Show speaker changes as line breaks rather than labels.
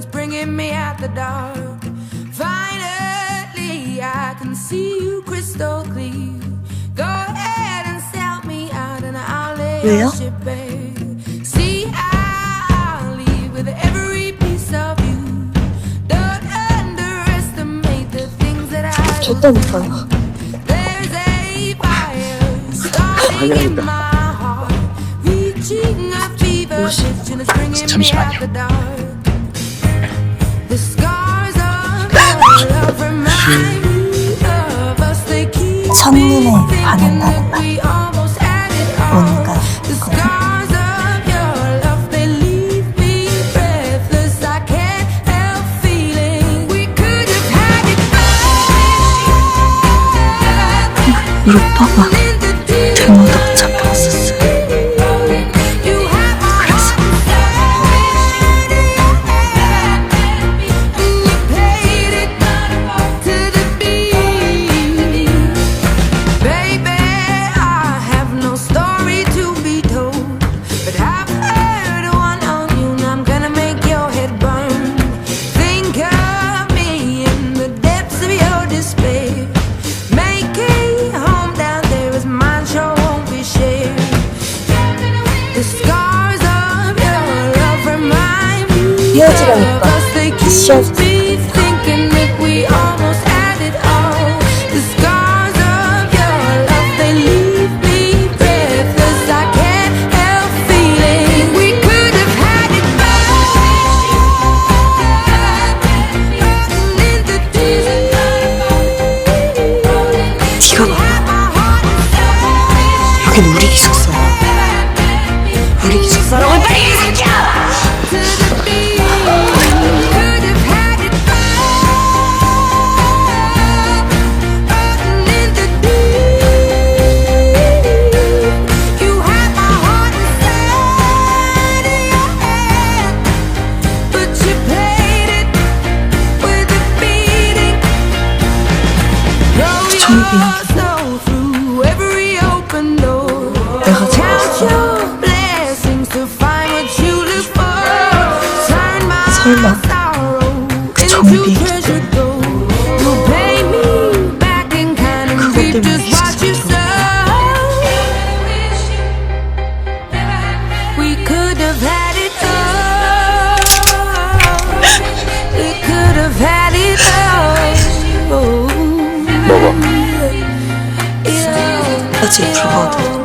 it's bringing me out the dark. Finally, I can see you crystal clear. Go ahead and sell me out, and I'll lay your ship bare. See, I'll leave with every piece of you. Don't underestimate the things that I
절대 못 봐요.
There's a fire starting in my heart, reaching a fever pitch, and it's bringing me out the dark. The scars of your love remind me of us. They keep
첫눈에
me thinking
반한다는
that we almost had it all.
뭔가
The scars of your love, they leave me breathless. I can't help feeling we could have had it all.
이 오빠가 잘못 잡혔었어. 헤어지려니까 시합 네가 봐봐. 여긴 우리 기숙사야. 우리 기숙사라고 빨리 이 새끼야! 내가 찍었어. 설마 그 좀비 그것 때문에 기숙사 먹어. 아직 불거든.